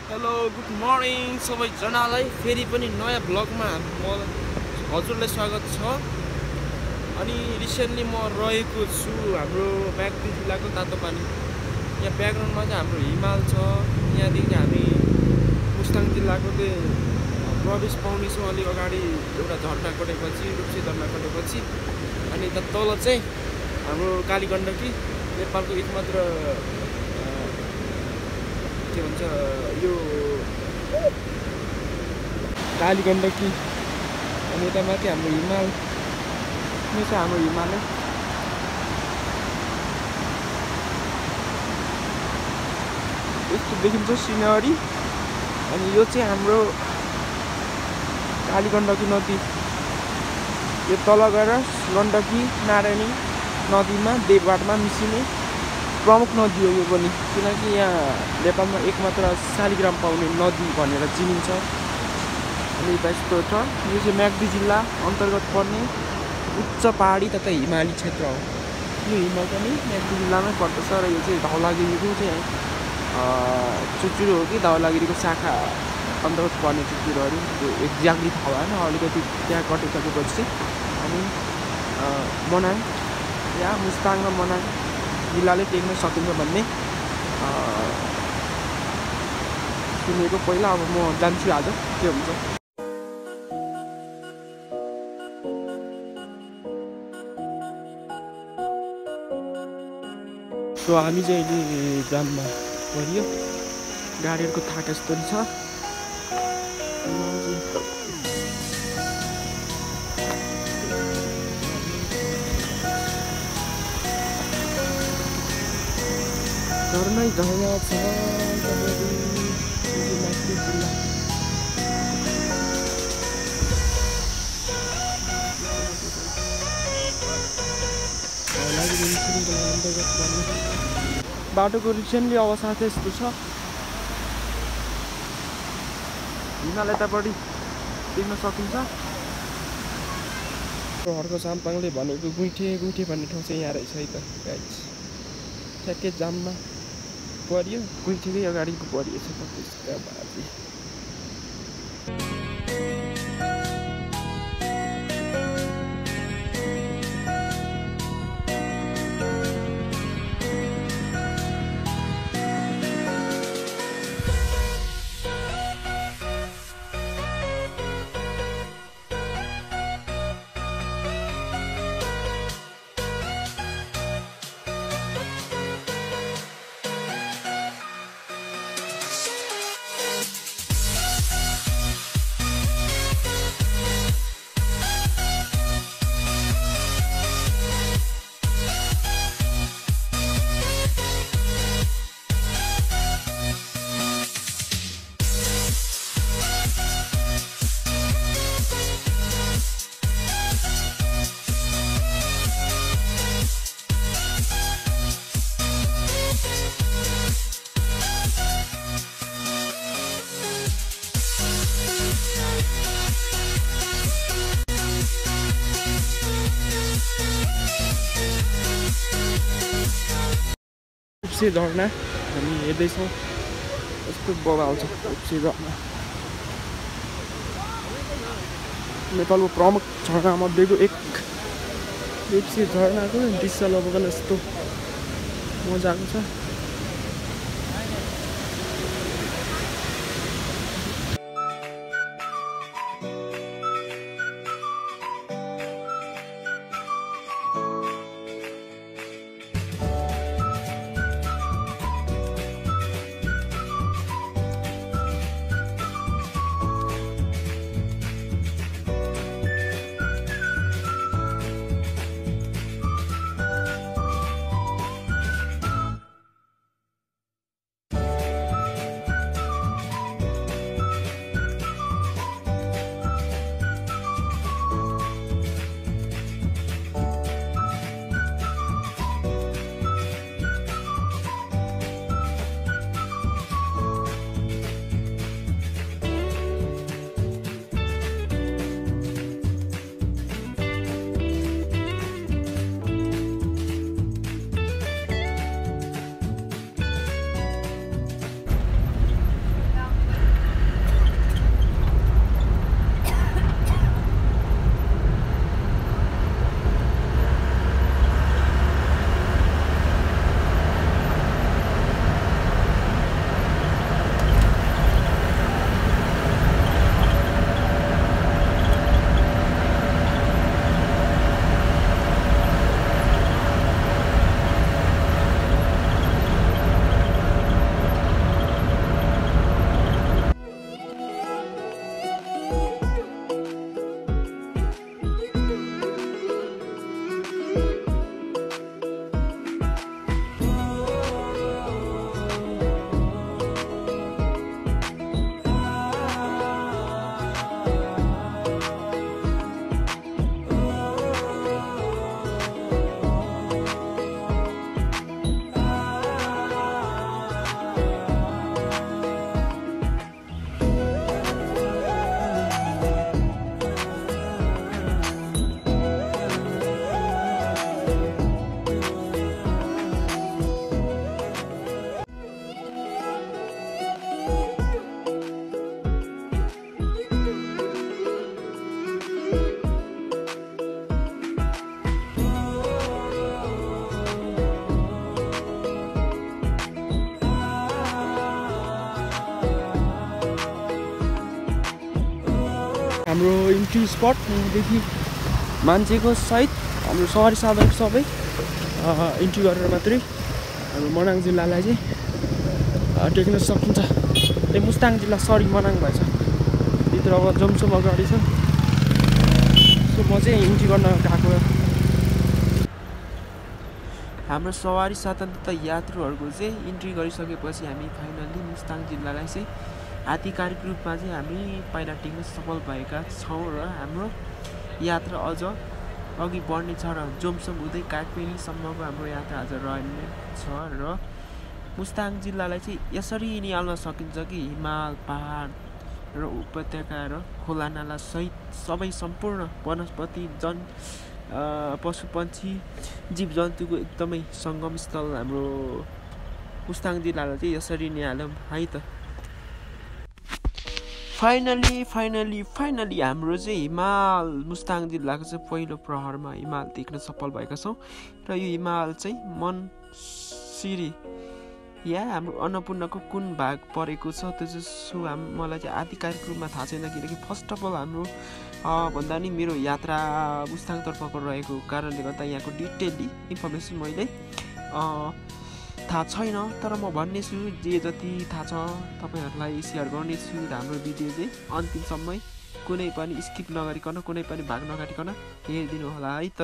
Hello good morning सबैजनालाई फेरि पनि नयाँ ब्लगमा म हजुरलाई स्वागत छ। अनि रिसेन्टली म रहेको छु हाम्रो म्याग्दी जिल्लाको तातोपानी। यहाँ ब्याकग्राउन्डमा चाहिँ हाम्रो हिमाल छ। यहाँदेखि हामी मुस्ताङ जिल्लाको प्रवेश पाउनेछौँ। अलिक अगाडि एउटा झर्ना कटेपछि रुप्से झर्ना कटेपछि अनि यता तल चाहिँ हाम्रो कालीगण्डकी नेपालको एकमात्र के भन्छ यो कालीगण्डकी। अनि यता माथि हाम्रो हिमाल यो चाहिँ हाम्रो हिमालय। यस्तो देखिन्छ सिनरी। अनि यो चाहिँ हाम्रो कालीगण्डकी नदी। यो तल गएर गण्डकी नारायणी नदीमा देवघाटमा मिसिने प्रमुख नदी हो यो पनि, किनकि यहाँ नेपालमा एकमात्र शालिग्राम पाउने नदी भनेर चिनिन्छ। अनि यस्तो छ, यो चाहिँ म्याग्दी जिल्ला अन्तर्गत पर्ने उच्च पहाडी तथा हिमाली क्षेत्र हो। यो हिमाल पनि म्याग्दी जिल्लामै पर्दछ र यो चाहिँ धौलागिरीको चाहिँ चुचुरो हो कि धौलागिरीको शाखा अन्तर्गत पर्ने चुचुरोहरू। त्यो एक्ज्याक्टली थाहा भएन, अलिकति त्यहाँ कटेपछि। अनि मनाङ या मुस्ताङ र मनाङ जिल्लाले टेक्न सकिन्छ भन्ने सुनेको पहिला। अब म जान्छु आज के हुन्छ। सो हामी चाहिँ अहिले जाममा परियो। गाडीहरूको थाक यस्तो छ। झर्नै झर्ना छ म्याग्दी जिल्ला। बाटोको रिसेन्टली अवस्था चाहिँ यस्तो छ। हिमाल यतापट्टि देख्न सकिन्छ। हर्क साम्पाङले भनेको गुइठे भन्ने ठाउँ चाहिँ यहाँ रहेछ है त गाइस। ठ्याक्कै जाममा परियो, गुइठेकै अगाडिको परिएछ त त्यसका बाजी। रुप्से झर्ना हामी हेर्दैछौँ। यस्तो बवाल छ रुप्से झर्ना। नेपालको प्रमुख झर्ना मध्येको एक रुप्से झर्नाको दृश्य लगभग यस्तो मजाको छ। हाम्रो इन्ट्री स्पट यहाँदेखि मान्छेको सहित हाम्रो सवारी साधन सबै इन्ट्री गरेर मात्रै हाम्रो मनाङ जिल्लालाई चाहिँ टेक्न सकिन्छ। ए मुस्ताङ जिल्ला सरी मनाङ भएछ। भित्र अब जमसम अगाडि छ। सो म चाहिँ इन्ट्री गर्न गएको। हाम्रो सवारी साधन तथा यात्रुहरूको चाहिँ इन्ट्री गरिसकेपछि हामी फाइनल्ली मुस्ताङ जिल्लालाई चाहिँ आधिकारिक रूपमा चाहिँ हामी पहिला टेक्न सफल भएका छौँ र हाम्रो यात्रा अझ अघि बढ्नेछ र जोमसोम हुँदै काठमाडौँसम्मको हाम्रो यात्रा अझ रहने छ र मुस्ताङ जिल्लालाई चाहिँ यसरी निहाल्न सकिन्छ कि हिमाल पहाड र उपत्यका र खोला नाला सहित सबै सम्पूर्ण वनस्पति पशु पक्षी जीव जन्तुको एकदमै सङ्गम स्थल हाम्रो मुस्ताङ जिल्लालाई चाहिँ यसरी निहाल्यौँ है त। फाइनली हाम्रो चाहिँ हिमाल मुस्ताङ जिल्लाको चाहिँ पहिलो प्रहरमा हिमाल देख्न सफल भएका छौँ र यो हिमाल चाहिँ मनसिरी या हाम्रो अन्नपूर्णको कुन भाग परेको छ त्यो चाहिँ मलाई चाहिँ आधिकारिक रूपमा थाहा छैन, किनकि फर्स्ट अफ अल हाम्रो भन्दा नि मेरो यात्रा मुस्ताङतर्फको रहेको कारणले गर्दा यहाँको डिटेल्ली इन्फर्मेसन मैले थाहा छैन। तर म भन्नेछु जे जति थाहा छ तपाईँहरूलाई सेयर गर्नेछु र हाम्रो भिडियो चाहिँ अन्तिमसम्मै कुनै पनि स्किप नगरिकन कुनै पनि भाग नकाटिकन हेरिदिनु होला है त।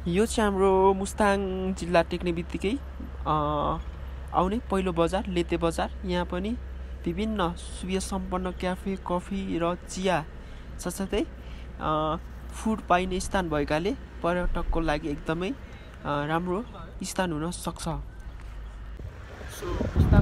यो चाहिँ हाम्रो मुस्ताङ जिल्ला टेक्ने बित्तिकै आउने पहिलो बजार लेते बजार। यहाँ पनि विभिन्न सुविधा सम्पन्न क्याफे कफी र चिया साथसाथै फुड पाइने स्थान भएकाले पर्यटकको लागि एकदमै राम्रो स्थान हुन सक्छ। सो मुस्ताङ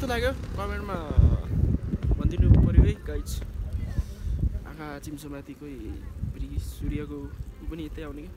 लाग्यो कमेन्टमा भनिदिनु पर्यो है गाइज। आँखा चिम्सोमाथि कोही फेरि सूर्यको पनि यतै आउने क्या।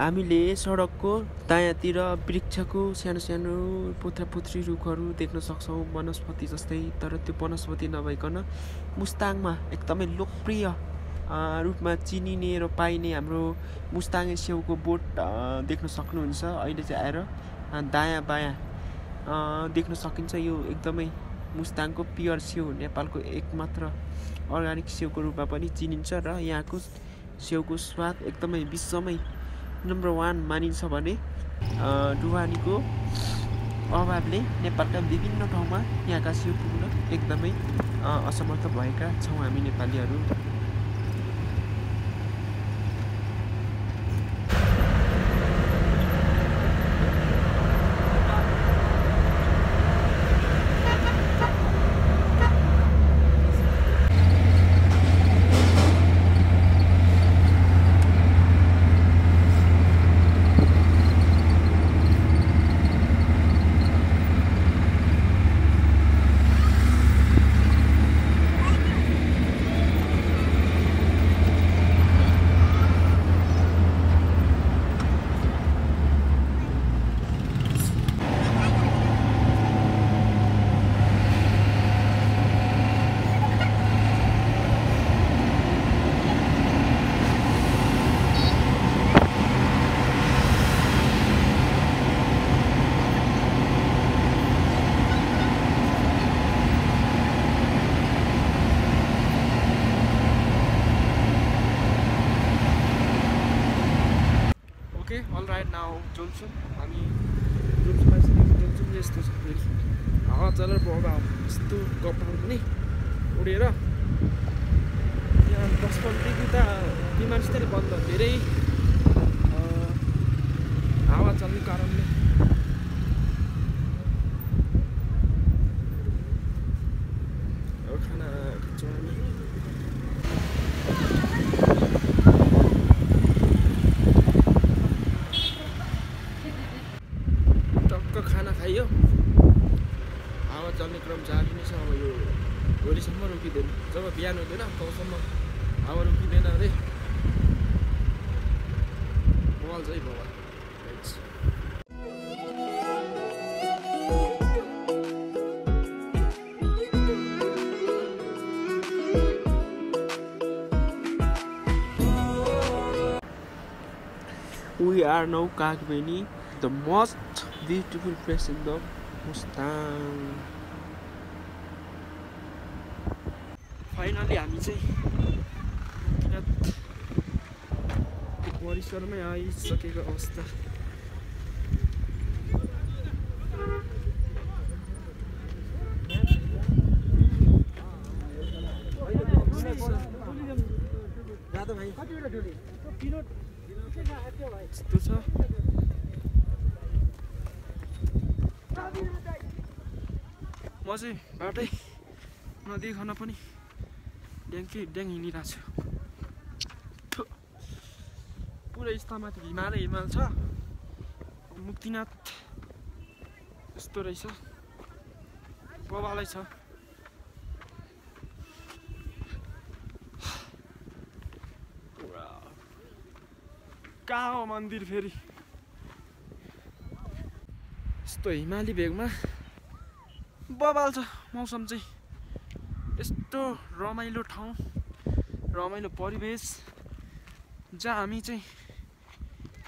हामीले सडकको दायाँतिर वृक्षको सानो सानो पोथ्रापोथ्री रुखहरू देख्न सक्छौँ वनस्पति जस्तै। तर त्यो वनस्पति नभइकन मुस्ताङमा एकदमै लोकप्रिय रूपमा चिनिने र पाइने हाम्रो मुस्ताङे स्याउको बोट देख्न सक्नुहुन्छ। अहिले चाहिँ आएर दायाँ बायाँ देख्न सकिन्छ। यो एकदमै मुस्ताङको प्योर स्याउ, नेपालको एकमात्र अर्ग्यानिक स्याउको रूपमा पनि चिनिन्छ र यहाँको स्याउको स्वाद एकदमै विश्वमै नम्बर 1 मानिन्छ भने ढुवानीको अभावले नेपालका विभिन्न ठाउँमा यहाँका स्याउ पुग्न एकदमै असमर्थ भएका छौँ हामी नेपालीहरू। डुल्छौँ हामी डुल्छौँ यस्तो छ फेरि हावा चलेर बगा यस्तो कपाल पनि उडेर यहाँ 10-15 डिग्री त विमानस्थल बन्द धेरै हावा चल्ने कारणले खाना खान्छौँ हामी टक्क खाना खाइयो हावा चल्ने क्रम जारी नै छ अब यो भोलिसम्म रोकिँदैन जब बिहान हुँदैन तबसम्म हावा रोकिँदैन अरे बवाल चाहिँ बवाल We are now Kagbeni, the most beautiful place in the Mustang. Finally, हामी चाहिँ परिसरमै आइसकेको अवस्था यस्तो छ म चाहिँ बाटै नदेखिकन पनि ड्याङ हिँडिरहेको छु पुरै स्तरमाथि हिमाल छ मुक्तिनाथ यस्तो रहेछ बबालै छ कहाँ हो मन्दिर फेरि यस्तो हिमाली भेगमा बबाल छ मौसम चाहिँ यस्तो रमाइलो ठाउँ रमाइलो परिवेश जहाँ हामी चाहिँ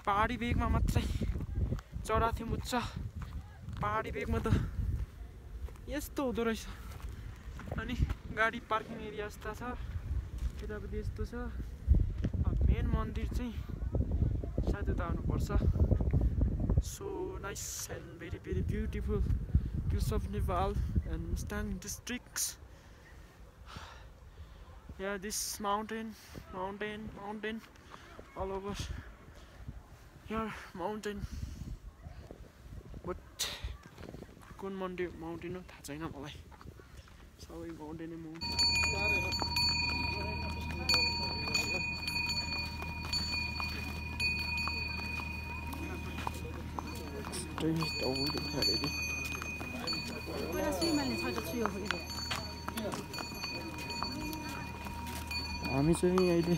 पहाडी भेगमा मात्रै चढाथ्यौँ उच्च पहाडी भेगमा त यस्तो हुँदो रहेछ अनि गाडी पार्किङ एरिया यस्ता छ यतापट्टि यस्तो छ मेन मन्दिर चाहिँ सायद उता आउनुपर्छ so nice and very very beautiful hills of Nepal and Mustang districts. Yeah, this mountain all over here, mountain, but कुन mountain हो थाहा छैन मलाई सबै mountain हामी चाहिँ अहिले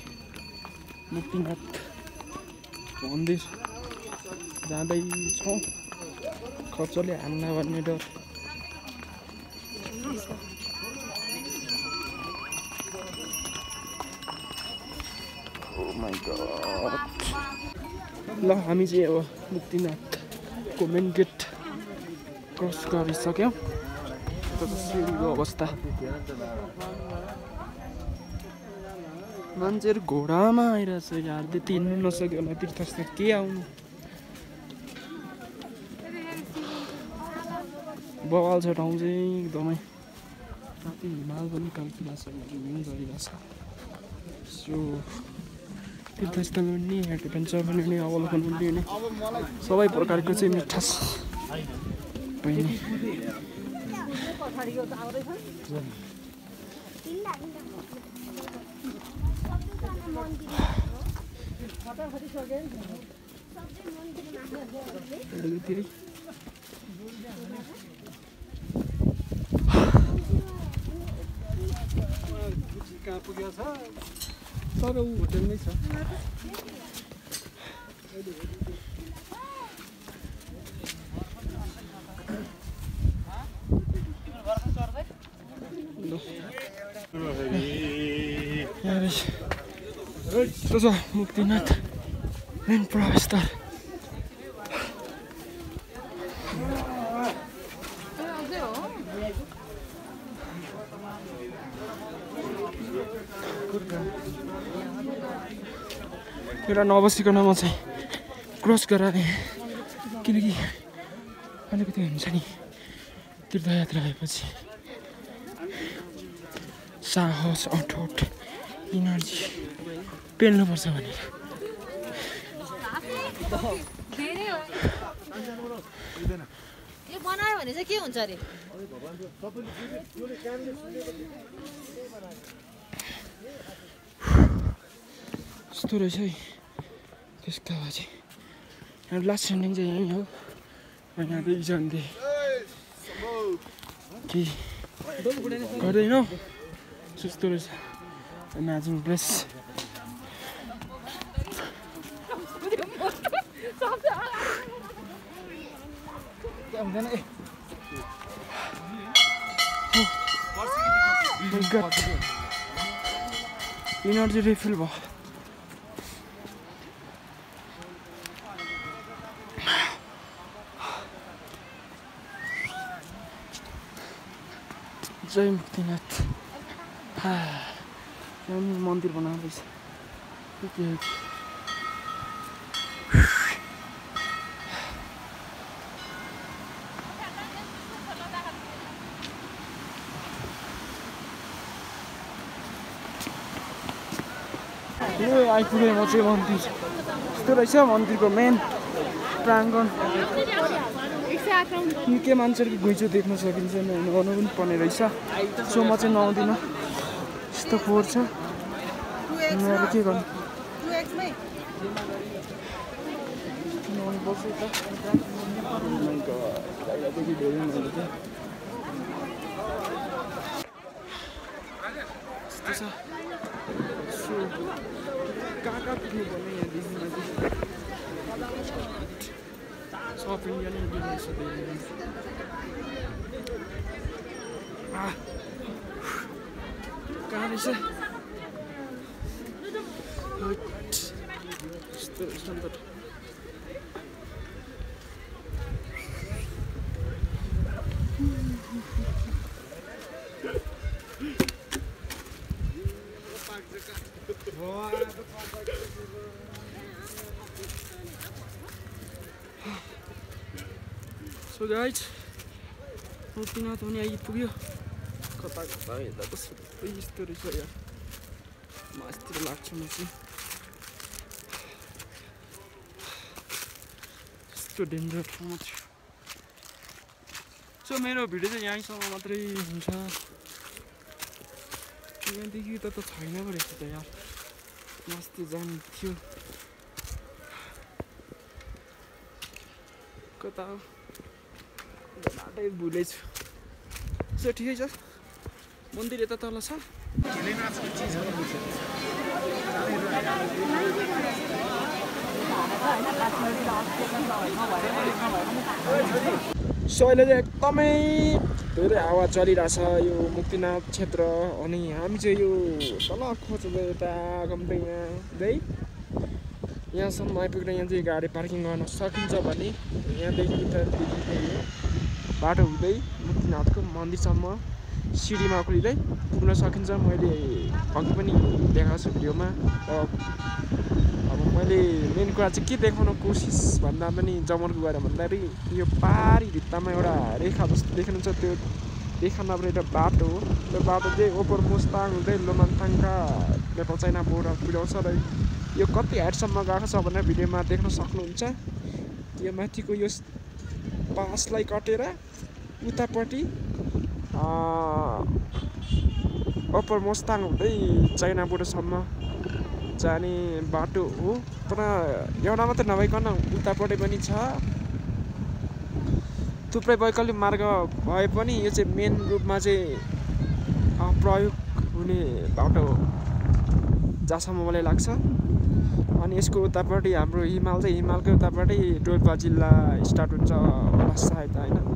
मुक्तिनाथ मन्दिर जाँदैछौँ खर्चले हान्ला भन्ने डर ओ माइ गॉड ल हामी चाहिँ अब मुक्तिनाथको मेन गेट क्रस गरिसक्यौँ सिडीको अवस्था मान्छेहरू घोडामा आइरहेछ यार त्यति हिँड्नु नसक्यो होला तीर्थस्थल के आउनु बवाल छ ठाउँ चाहिँ एकदमै माथि हिमाल पनि कल्पिरहेछ हिँड गरिरहेछ सो तीर्थस्थल पनि एडभेन्चर पनि हुने अवलोकन पनि हुने सबै प्रकारको चाहिँ मिठास बहिनी तर ऊ होटेलमै छ यस्तो छ मुक्तिनाथ मेन प्रवेशद्वार एउटा नबसिकन म चाहिँ क्रस गराएँ किनकि अलिकति हुन्छ नि तीर्थयात्रा भएपछि साहस अठोट इनर्जी पेल्नुपर्छ भनेर यो बनायो भने चाहिँ के हुन्छ अरे यस्तो रहेछ है त्यसका बाद चाहिँ लास्ट सेन्डिङ चाहिँ यहीँ हो यहाँदेखि जान्थे केही गर्दैन त्यस्तो रहेछ इमेजिङ प्लेस इनर्जी रिफिल भयो जय मुक्तिनाथ मन्दिर बनाउँदैछ आइपुगेँ म चाहिँ मन्दिर यस्तो रहेछ मन्दिरको मेन प्राङ्गण निकै मान्छेहरूको घुइँचो देख्न सकिन्छ नआउनु पनि पर्ने रहेछ सो म चाहिँ नआउँदिनँ यस्तो फोहोर छ अब के गर्नु नआउनुपर्छ कहाँ कहाँ पुग्नु पर्ने यहाँदेखि सब इन्डिया नै रहेछ कहाँ रहेछ यस्तो रहेछ नि त सो गाइज मुक्तिनाथ पनि आइपुग्यो कता कता हेर्दा त सबै यस्तो रहेछ यार मासतिर लाग्छ म चाहिँ यस्तो डेन्जर ठाउँमा थियो सो मेरो भिडियो चाहिँ यहीँसम्म मात्रै हुन्छ यहाँदेखि त छैन पो रहेछ त यार मस्ती जानु थियो कता हो बाटै भुलेछु सो ठिकै छ मन्दिर यता तल छ सो अहिले चाहिँ एकदमै धेरै हावा चलिरहेछ यो मुक्तिनाथ क्षेत्र अनि हामी चाहिँ यो तल खोज्दै यता घुम्दै यहाँ हुँदै यहाँसम्म आइपुग्दा यहाँ चाहिँ गाडी पार्किङ गर्न सकिन्छ भने यहाँदेखि उतादेखि बाटो हुँदै मुक्तिनाथको मन्दिरसम्म सिडीमा उक्लिँदै पुग्न सकिन्छ मैले अघि पनि देखाएको छु भिडियोमा अब मैले मेन कुरा चाहिँ के देखाउन कोसिस भन्दा पनि जमर्को गएर भन्दाखेरि यो पारी भित्तामा एउटा रेखा जस्तो देख्नुहुन्छ त्यो रेखा नभएर एउटा बाटो हो त्यो बाटो चाहिँ ओपर मुस्ताङ हुँदै लोमान्ताङका नेपाल चाइना बोर्डर पुर्याउँछ र यो कति हाइटसम्म गएको छ भनेर भिडियोमा देख्न सक्नुहुन्छ यो माथिको यो पासलाई कटेर उतापट्टि अप्पर मुस्ताङ हुँदै चाइना बोर्डरसम्म जाने बाटो हो तर एउटा मात्रै नभइकन उतापट्टि पनि छ थुप्रै वैकल्पिक मार्ग भए पनि यो चाहिँ मेन रूपमा चाहिँ प्रयोग हुने बाटो हो जहाँसम्म मलाई लाग्छ अनि यसको उतापट्टि हाम्रो हिमाल चाहिँ हिमालकै उतापट्टि डोल्पा जिल्ला स्टार्ट हुन्छ होला सायद होइन